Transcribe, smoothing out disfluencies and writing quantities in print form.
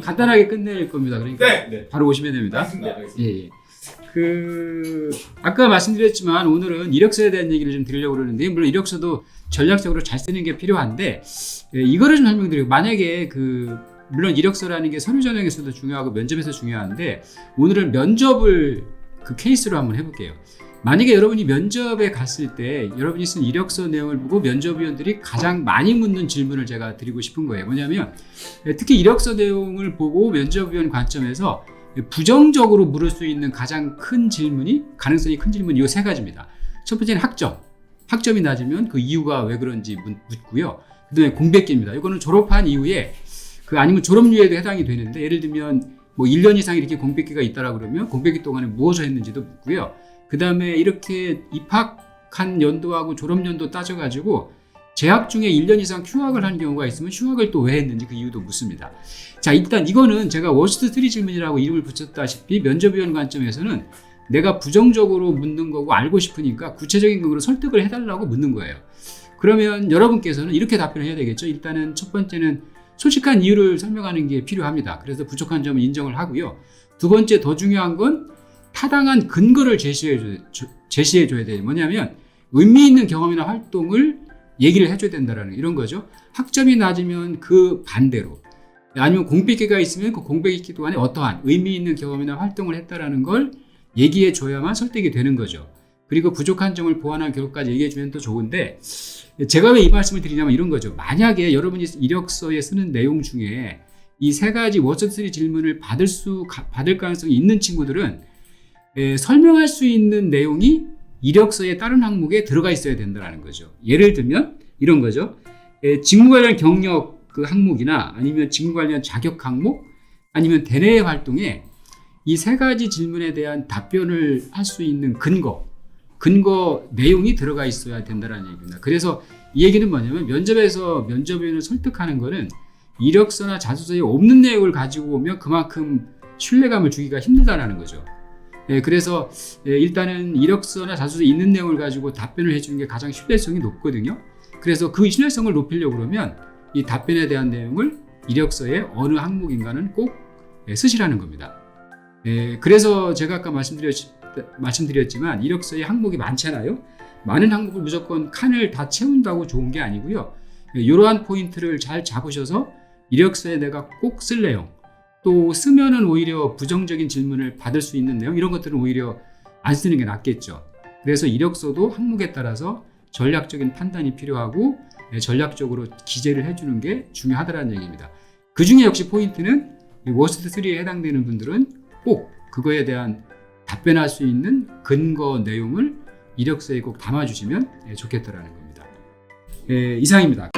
간단하게 끝낼 겁니다. 그러니까 네. 바로 오시면 됩니다. 알겠습니다. 예. 아까 말씀드렸지만 오늘은 이력서에 대한 얘기를 좀 드리려고 그러는데, 물론 이력서도 전략적으로 잘 쓰는 게 필요한데, 이거를 좀 설명드리고, 만약에 물론 이력서라는 게 서류 전형에서도 중요하고 면접에서 중요한데, 오늘은 면접을 그 케이스로 한번 해볼게요. 만약에 여러분이 면접에 갔을 때 여러분이 쓴 이력서 내용을 보고 면접위원들이 가장 많이 묻는 질문을 제가 드리고 싶은 거예요. 뭐냐면, 특히 이력서 내용을 보고 면접위원 관점에서 부정적으로 물을 수 있는 가장 큰 질문이, 가능성이 큰 질문이 이 세 가지입니다. 첫 번째는 학점. 학점이 낮으면 그 이유가 왜 그런지 묻고요. 그 다음에 공백기입니다. 이거는 졸업한 이후에 아니면 졸업류에도 해당이 되는데, 예를 들면 뭐 1년 이상 이렇게 공백기가 있다라 그러면 공백기 동안에 무엇을 했는지도 묻고요. 그 다음에 이렇게 입학한 연도하고 졸업연도 따져가지고 재학 중에 1년 이상 휴학을 한 경우가 있으면 휴학을 또 왜 했는지 그 이유도 묻습니다. 자, 일단 이거는 제가 워스트 3 질문이라고 이름을 붙였다시피 면접위원 관점에서는 내가 부정적으로 묻는 거고 알고 싶으니까 구체적인 근거로 설득을 해달라고 묻는 거예요. 그러면 여러분께서는 이렇게 답변을 해야 되겠죠. 일단은 첫 번째는 솔직한 이유를 설명하는 게 필요합니다. 그래서 부족한 점은 인정을 하고요. 두 번째, 더 중요한 건 타당한 근거를 제시해줘야 돼요. 뭐냐면 의미 있는 경험이나 활동을 얘기를 해줘야 된다는 이런 거죠. 학점이 낮으면 그 반대로, 아니면 공백기가 있으면 그 공백기 동안에 어떠한 의미 있는 경험이나 활동을 했다라는 걸 얘기해줘야만 설득이 되는 거죠. 그리고 부족한 점을 보완한 결과까지 얘기해주면 또 좋은데, 제가 왜 이 말씀을 드리냐면 이런 거죠. 만약에 여러분이 이력서에 쓰는 내용 중에 이 세 가지 워스트 3 질문을 받을 가능성이 있는 친구들은 설명할 수 있는 내용이 이력서의 다른 항목에 들어가 있어야 된다는 거죠. 예를 들면 이런 거죠. 직무 관련 경력 그 항목이나 아니면 직무 관련 자격 항목, 아니면 대내 활동에 이 세 가지 질문에 대한 답변을 할 수 있는 근거 내용이 들어가 있어야 된다는 얘기입니다. 그래서 이 얘기는 뭐냐면, 면접에서 면접위원을 설득하는 거는 이력서나 자소서에 없는 내용을 가지고 오면 그만큼 신뢰감을 주기가 힘들다는 거죠. 그래서 일단은 이력서나 자소서에 있는 내용을 가지고 답변을 해주는 게 가장 신뢰성이 높거든요. 그래서 그 신뢰성을 높이려고 그러면 이 답변에 대한 내용을 이력서의 어느 항목인가는 꼭 쓰시라는 겁니다. 그래서 제가 아까 말씀드렸지만 이력서에 항목이 많잖아요. 많은 항목을 무조건 칸을 다 채운다고 좋은 게 아니고요. 이러한 포인트를 잘 잡으셔서 이력서에 내가 꼭 쓸 내용, 또 쓰면은 오히려 부정적인 질문을 받을 수 있는 내용, 이런 것들은 오히려 안 쓰는 게 낫겠죠. 그래서 이력서도 항목에 따라서 전략적인 판단이 필요하고 전략적으로 기재를 해주는 게 중요하다는 얘기입니다. 그 중에 역시 포인트는 워스트 3에 해당되는 분들은 꼭 그거에 대한 답변할 수 있는 근거 내용을 이력서에 꼭 담아주시면 좋겠다라는 겁니다. 이상입니다.